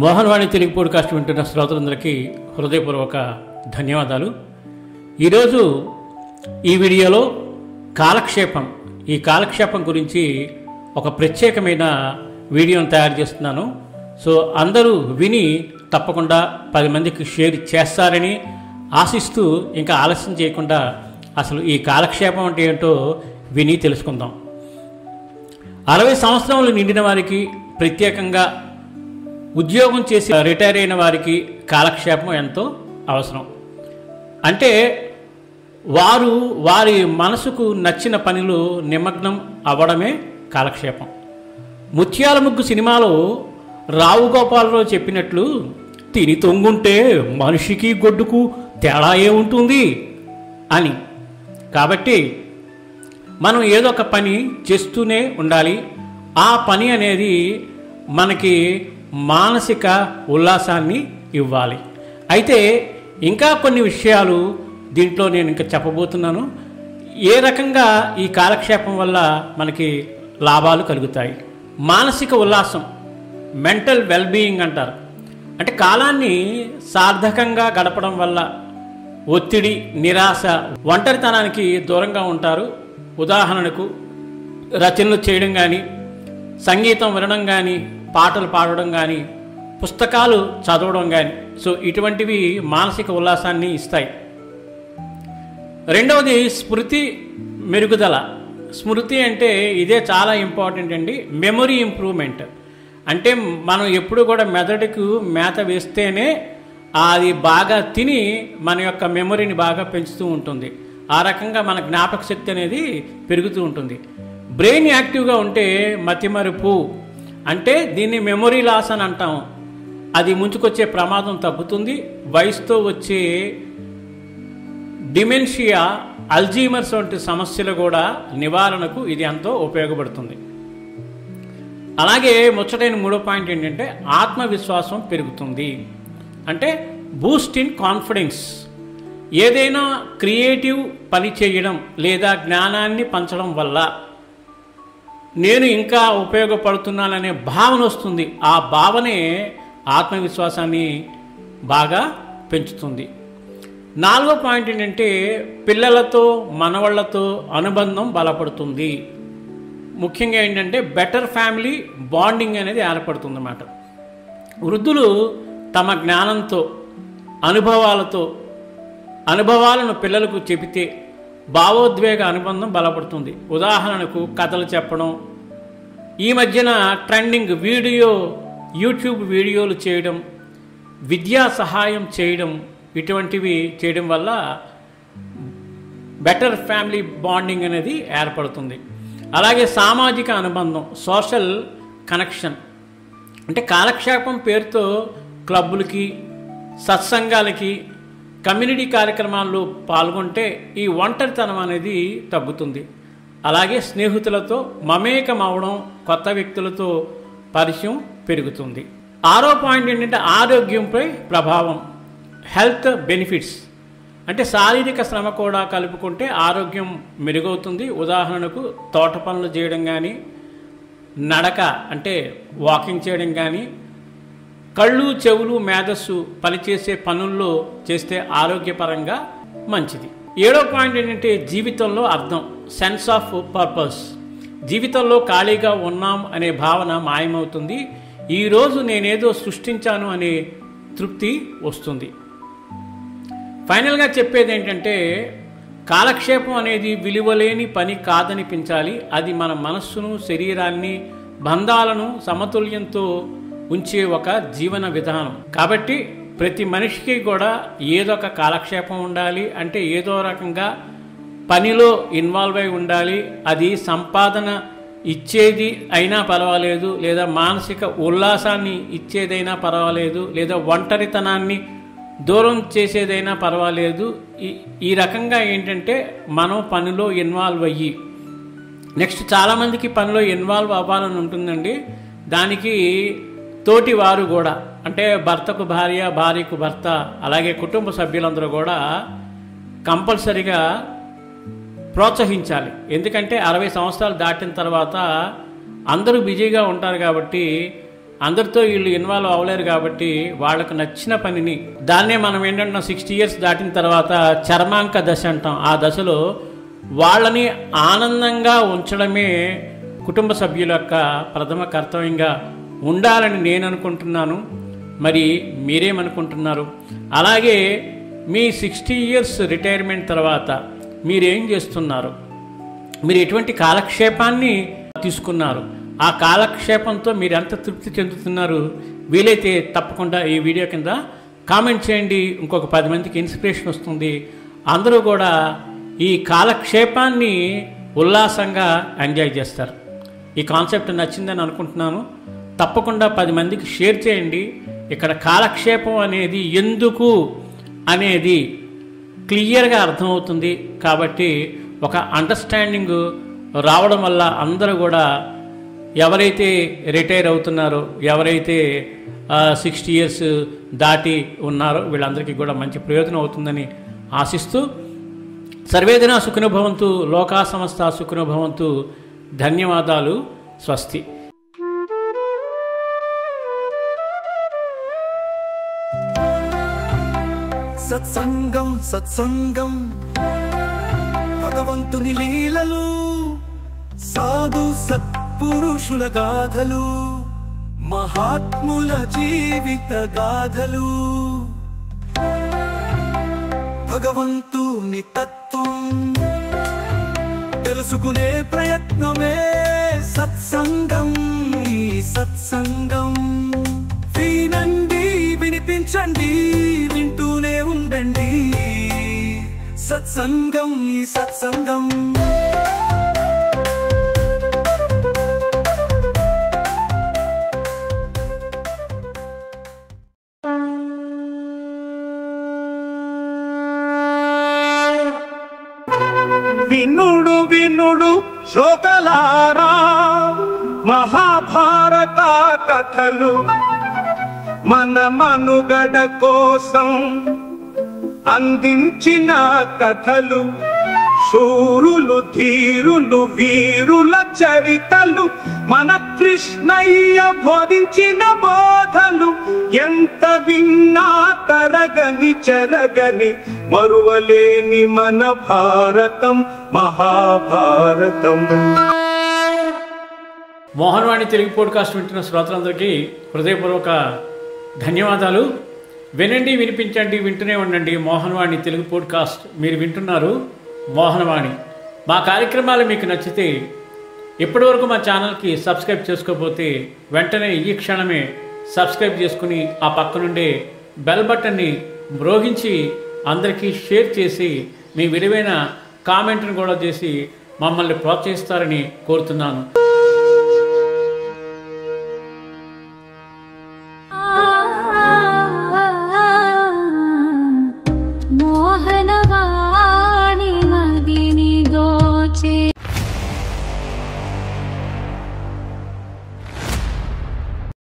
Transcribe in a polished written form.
Mohan Vani Telugu podcast వింటున్న శ్రోతలందరికీ హృదయపూర్వక ధన్యవాదాలు. ఈరోజు ఈ వీడియోలో ఈ కాలక్షేపం గురించి ఒక ప్రత్యేకమైన వీడియోను తయారు చేస్తున్నాను. సో అందరూ విని తప్పకుండా 10 మందికి షేర్ చేస్తారని ఆశిస్తూ ఇంకా ఆలస్యం చేయకుండా అసలు ఈ కాలక్షేపం అంటే ఏంటో విని తెలుసుకుందాం. 60 సంవత్సరాలు నిండిన వారికి, ప్రత్యేకంగా ఉద్యోగం చేసి రిటైర్ అయిన వారికి కాలక్షేపం ఎంతో అవసరం. అంటే వారు వారి మనసుకు నచ్చిన పనిలో నిమగ్నం అవ్వడమే కాలక్షేపం. ముత్యాల ముగ్గు సినిమాలో రావు గోపాలరావు చెప్పినట్లు, తిని తొంగుంటే మనిషికి గొడ్డుకు తేడా ఏముంటుంది అని. కాబట్టి మనం ఏదో ఒక పని చేస్తూనే ఉండాలి. ఆ పని అనేది మనకి మానసిక ఉల్లాసాన్ని ఇవ్వాలి. అయితే ఇంకా కొన్ని విషయాలు దీంట్లో నేను ఇంకా చెప్పబోతున్నాను. ఏ రకంగా ఈ కాలక్షేపం వల్ల మనకి లాభాలు కలుగుతాయి. మానసిక ఉల్లాసం, మెంటల్ వెల్బీయింగ్ అంటారు. అంటే కాలాన్ని సార్థకంగా గడపడం వల్ల ఒత్తిడి, నిరాశ, ఒంటరితనానికి దూరంగా ఉంటారు. ఉదాహరణకు రచనలు చేయడం కానీ, సంగీతం వినడం కానీ, పాటలు పాడడం కానీ, పుస్తకాలు చదవడం కానీ. సో ఇటువంటివి మానసిక ఉల్లాసాన్ని ఇస్తాయి. రెండవది స్మృతి మెరుగుదల. స్మృతి అంటే ఇదే చాలా ఇంపార్టెంట్ అండి. మెమొరీ ఇంప్రూవ్మెంట్ అంటే మనం ఎప్పుడు కూడా మెదడుకు మేత వేస్తేనే అది బాగా తిని మన యొక్క మెమొరీని బాగా పెంచుతూ ఉంటుంది. ఆ రకంగా మన జ్ఞాపక శక్తి అనేది పెరుగుతూ ఉంటుంది. బ్రెయిన్ యాక్టివ్గా ఉంటే మతిమరుపు, అంటే దీన్ని మెమొరీ లాస్ అని అంటాం, అది ముంచుకొచ్చే ప్రమాదం తగ్గుతుంది. వయసుతో వచ్చే డిమెన్షియా, అల్జీమర్స్ వంటి సమస్యలు కూడా నివారణకు ఇది ఎంతో ఉపయోగపడుతుంది. అలాగే ముచ్చటైన 3వ పాయింట్ ఏంటంటే ఆత్మవిశ్వాసం పెరుగుతుంది. అంటే బూస్ట్ ఇన్ కాన్ఫిడెన్స్. ఏదైనా క్రియేటివ్ పని చేయడం లేదా జ్ఞానాన్ని పంచడం వల్ల నేను ఇంకా ఉపయోగపడుతున్నాననే భావన వస్తుంది. ఆ భావనే ఆత్మవిశ్వాసాన్ని బాగా పెంచుతుంది. 4వ పాయింట్ ఏంటంటే పిల్లలతో, మనవళ్లతో అనుబంధం బలపడుతుంది. ముఖ్యంగా ఏంటంటే బెటర్ ఫ్యామిలీ బాండింగ్ అనేది ఏర్పడుతుంది అన్నమాట. వృద్ధులు తమ జ్ఞానంతో, అనుభవాలను పిల్లలకు చెబితే భావోద్వేగ అనుబంధం బలపడుతుంది. ఉదాహరణకు కథలు చెప్పడం, ఈ మధ్యన ట్రెండింగ్ యూట్యూబ్ వీడియోలు చేయడం, విద్యా సహాయం చేయడం, ఇటువంటివి చేయడం వల్ల బెటర్ ఫ్యామిలీ బాండింగ్ అనేది ఏర్పడుతుంది. అలాగే సామాజిక అనుబంధం, సోషల్ కనెక్షన్. అంటే కాలక్షేపం పేరుతో క్లబ్బులకి, సత్సంగాలకి, కమ్యూనిటీ కార్యక్రమాల్లో పాల్గొంటే ఈ ఒంటరితనం అనేది తగ్గుతుంది. అలాగే స్నేహితులతో మమేకం అవడం, కొత్త వ్యక్తులతో పరిచయం పెరుగుతుంది. 6వ పాయింట్ ఏంటంటే ఆరోగ్యంపై ప్రభావం, హెల్త్ బెనిఫిట్స్. అంటే శారీరక శ్రమ కూడా కలుపుకుంటే ఆరోగ్యం మెరుగవుతుంది. ఉదాహరణకు తోట పనులు చేయడం కానీ, నడక అంటే వాకింగ్ చేయడం కానీ, కళ్ళు, చెవులు, మేధస్సు పనిచేసే పనుల్లో చేస్తే ఆరోగ్యపరంగా మంచిది. 7వ పాయింట్ ఏంటంటే జీవితంలో అర్థం, సెన్స్ ఆఫ్ పర్పస్. జీవితంలో ఖాళీగా ఉన్నాం అనే భావన మాయమవుతుంది. ఈరోజు నేనేదో సృష్టించాను అనే తృప్తి వస్తుంది. ఫైనల్గా చెప్పేది ఏంటంటే కాలక్షేపం అనేది విలువలేని పని కాదనిపించాలి. అది మన మనస్సును, శరీరాన్ని, బంధాలను సమతుల్యంతో ఉంచే ఒక జీవన విధానం. కాబట్టి ప్రతి మనిషికి కూడా ఏదో ఒక కాలక్షేపం ఉండాలి. అంటే ఏదో రకంగా పనిలో ఇన్వాల్వ్ అయి ఉండాలి. అది సంపాదన ఇచ్చేది అయినా పర్వాలేదు, లేదా మానసిక ఉల్లాసాన్ని ఇచ్చేదైనా పర్వాలేదు, లేదా ఒంటరితనాన్ని దూరం చేసేదైనా పర్వాలేదు. ఈ రకంగా ఏంటంటే మనం పనిలో ఇన్వాల్వ్ అయ్యి, నెక్స్ట్ చాలామందికి పనిలో ఇన్వాల్వ్ అవ్వాలని ఉంటుందండి. దానికి తోటి వారు కూడా, అంటే భర్తకు భార్య, భార్యకు భర్త, అలాగే కుటుంబ సభ్యులందరూ కూడా కంపల్సరిగా ప్రోత్సహించాలి. ఎందుకంటే 60 సంవత్సరాలు దాటిన తర్వాత అందరూ బిజీగా ఉంటారు కాబట్టి అందరితో వీళ్ళు ఇన్వాల్వ్ అవ్వలేరు కాబట్టి వాళ్ళకు నచ్చిన పనిని దాన్నే మనం ఏంటంటే 60 ఇయర్స్ దాటిన తర్వాత చర్మాంక దశ అంటాం. ఆ దశలో వాళ్ళని ఆనందంగా ఉంచడమే కుటుంబ సభ్యుల యొక్క ప్రథమ కర్తవ్యంగా ఉండాలని నేను అనుకుంటున్నాను. మరి మీరేమనుకుంటున్నారు? అలాగే మీ 60 ఇయర్స్ రిటైర్మెంట్ తర్వాత మీరేం చేస్తున్నారు? మీరు ఎటువంటి కాలక్షేపాన్ని తీసుకున్నారు? ఆ కాలక్షేపంతో మీరు ఎంత తృప్తి చెందుతున్నారు? వీలైతే తప్పకుండా ఈ వీడియో కింద కామెంట్ చేయండి. ఇంకొక 10 మందికి ఇన్స్పిరేషన్ వస్తుంది. అందరూ కూడా ఈ కాలక్షేపాన్ని ఉల్లాసంగా ఎంజాయ్ చేస్తారు. ఈ కాన్సెప్ట్ నచ్చిందని అనుకుంటున్నాను. తప్పకుండా 10 మందికి షేర్ చేయండి. ఇక్కడ కాలక్షేపం అనేది ఎందుకు అనేది క్లియర్గా అర్థమవుతుంది. కాబట్టి ఒక అండర్స్టాండింగ్ రావడం వల్ల అందరూ కూడా ఎవరైతే రిటైర్ అవుతున్నారో, ఎవరైతే 60 ఇయర్స్ దాటి ఉన్నారో వీళ్ళందరికీ కూడా మంచి ప్రయోజనం అవుతుందని ఆశిస్తూ సర్వేజన సుఖినో భవంతు, లోకా సమస్త సుఖినో భవంతు. ధన్యవాదాలు. స్వస్తి. సత్సంగం సత్సంగం భగవంతుని లీలలు, సాధు సత్పురుషుల గాథలు, మహాత్ముల జీవిత గాథలు, భగవంతుని తత్వం తెలుసుకునే ప్రయత్నమే సత్సంగం. ఈ సత్సంగం వినండి, వినిపించండి, వింటూనే ఉండండి. సత్సంగం ఈ సత్సంగం. వినుడు వినుడు శ్రోతలారా, మహాభారత కథలు మన మనుగడ కోసం అందించిన కథలు. శూరులు ధీరులు వీరుల చరితలు, మన కృష్ణయ్య బోధించిన బోధలు. ఎంత విన్నా తరగని చెరగని మరువలేని మన భారతం మహాభారతం. మోహన్వాణి తెలుగు పోడ్కాస్ట్ వింటున్న శ్రోతలందరికీ హృదయపూర్వక ధన్యవాదాలు. వినండి, వినిపించండి, వింటూనే ఉండండి. మోహన్వాణి తెలుగు పోడ్కాస్ట్ మీరు వింటున్నారు. మోహన్వాణి. మా కార్యక్రమాలు మీకు నచ్చితే ఇప్పటివరకు మా ఛానల్కి సబ్స్క్రైబ్ చేసుకోకపోతే వెంటనే ఈ క్షణమే సబ్స్క్రైబ్ చేసుకుని ఆ పక్కనుండే బెల్ బటన్ని మ్రోగించి అందరికీ షేర్ చేసి మీ విలువైన కామెంట్ను కూడా చేసి మమ్మల్ని ప్రోత్సహిస్తారని కోరుతున్నాను.